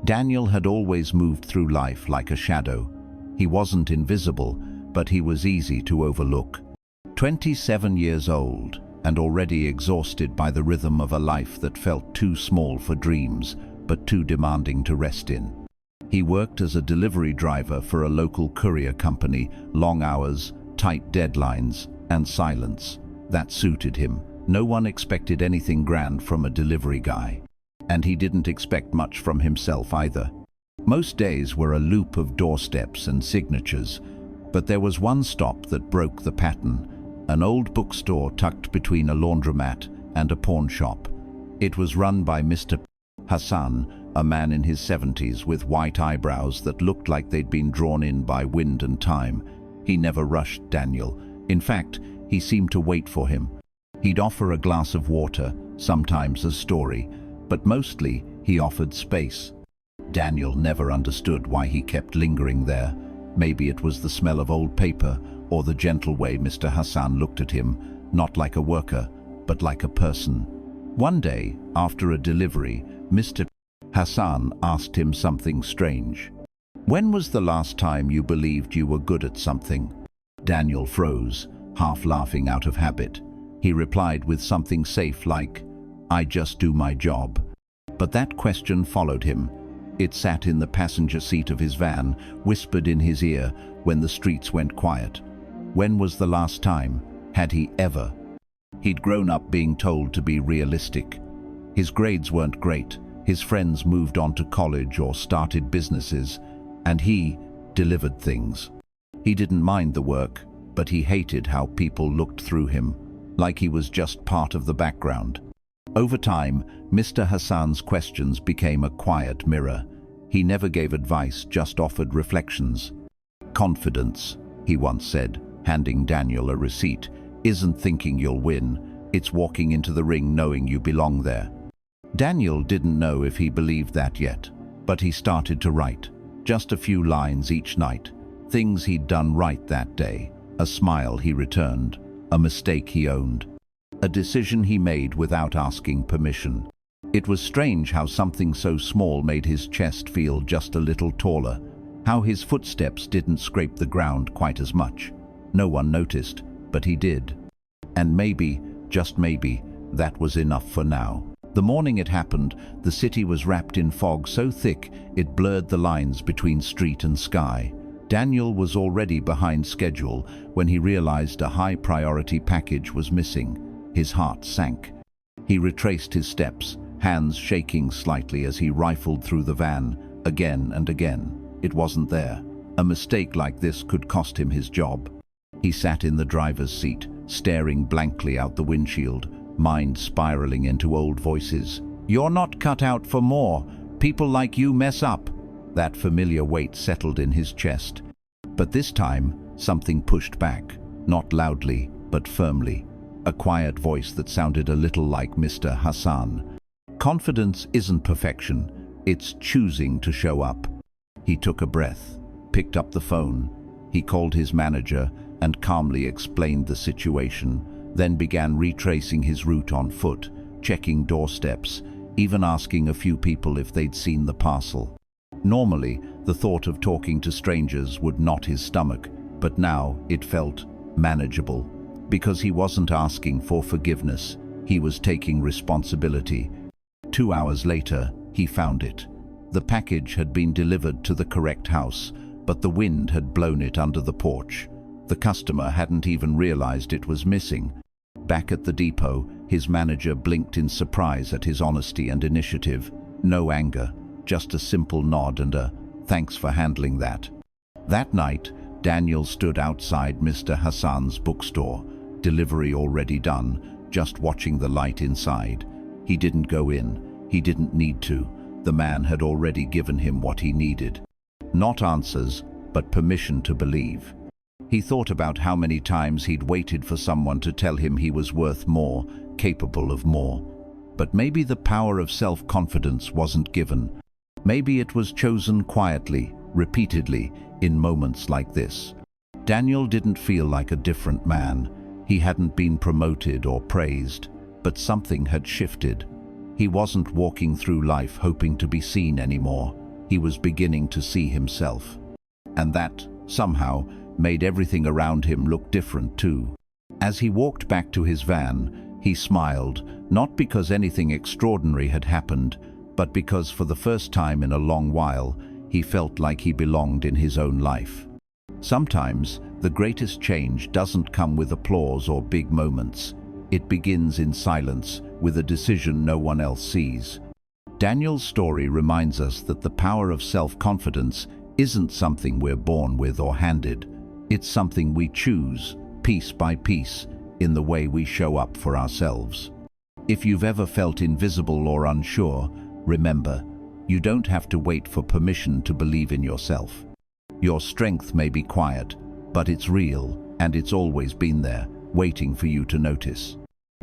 Daniel had always moved through life like a shadow. He wasn't invisible, but he was easy to overlook. 27 years old, and already exhausted by the rhythm of a life that felt too small for dreams, but too demanding to rest in. He worked as a delivery driver for a local courier company, long hours, tight deadlines, and silence. That suited him. No one expected anything grand from a delivery guy. And he didn't expect much from himself either. Most days were a loop of doorsteps and signatures, but there was one stop that broke the pattern. An old bookstore tucked between a laundromat and a pawn shop. It was run by Mr. Hassan, a man in his 70s with white eyebrows that looked like they'd been drawn in by wind and time. He never rushed Daniel. In fact, he seemed to wait for him. He'd offer a glass of water, sometimes a story, but mostly he offered space. Daniel never understood why he kept lingering there. Maybe it was the smell of old paper or the gentle way Mr. Hassan looked at him, not like a worker, but like a person. One day, after a delivery, Mr. Hassan asked him something strange. "When was the last time you believed you were good at something?" Daniel froze, half laughing out of habit. He replied with something safe like, "I just do my job." But that question followed him. It sat in the passenger seat of his van, whispered in his ear when the streets went quiet. When was the last time? Had he ever? He'd grown up being told to be realistic. His grades weren't great. His friends moved on to college or started businesses, and he delivered things. He didn't mind the work, but he hated how people looked through him, like he was just part of the background. Over time, Mr. Hassan's questions became a quiet mirror. He never gave advice, just offered reflections. "Confidence," he once said, handing Daniel a receipt, "isn't thinking you'll win. It's walking into the ring knowing you belong there." Daniel didn't know if he believed that yet, but he started to write. Just a few lines each night. Things he'd done right that day. A smile he returned. A mistake he owned. A decision he made without asking permission. It was strange how something so small made his chest feel just a little taller. How his footsteps didn't scrape the ground quite as much. No one noticed, but he did. And maybe, just maybe, that was enough for now. The morning it happened, the city was wrapped in fog so thick it blurred the lines between street and sky. Daniel was already behind schedule when he realized a high-priority package was missing. His heart sank. He retraced his steps, hands shaking slightly as he rifled through the van, again and again. It wasn't there. A mistake like this could cost him his job. He sat in the driver's seat, staring blankly out the windshield, mind spiraling into old voices. "You're not cut out for more. People like you mess up." That familiar weight settled in his chest. But this time, something pushed back, not loudly, but firmly. A quiet voice that sounded a little like Mr. Hassan. "Confidence isn't perfection. It's choosing to show up." He took a breath, picked up the phone. He called his manager and calmly explained the situation, then began retracing his route on foot, checking doorsteps, even asking a few people if they'd seen the parcel. Normally, the thought of talking to strangers would knot his stomach, but now it felt manageable. Because he wasn't asking for forgiveness, he was taking responsibility. 2 hours later, he found it. The package had been delivered to the correct house, but the wind had blown it under the porch. The customer hadn't even realized it was missing. Back at the depot, his manager blinked in surprise at his honesty and initiative. No anger, just a simple nod and a "thanks for handling that." That night, Daniel stood outside Mr. Hassan's bookstore, delivery already done, just watching the light inside. He didn't go in. He didn't need to. The man had already given him what he needed. Not answers, but permission to believe. He thought about how many times he'd waited for someone to tell him he was worth more, capable of more. But maybe the power of self-confidence wasn't given. Maybe it was chosen quietly, repeatedly, in moments like this. Daniel didn't feel like a different man. He hadn't been promoted or praised, but something had shifted. He wasn't walking through life hoping to be seen anymore. he was beginning to see himself. And that, somehow, made everything around him look different too. As he walked back to his van, he smiled, not because anything extraordinary had happened, but because for the first time in a long while, he felt like he belonged in his own life. Sometimes, the greatest change doesn't come with applause or big moments. It begins in silence, with a decision no one else sees. Daniel's story reminds us that the power of self-confidence isn't something we're born with or handed. It's something we choose, piece by piece, in the way we show up for ourselves. If you've ever felt invisible or unsure, remember, you don't have to wait for permission to believe in yourself. Your strength may be quiet, but it's real, and it's always been there, waiting for you to notice.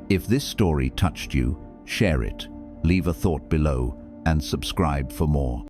If this story touched you, share it, leave a thought below, and subscribe for more.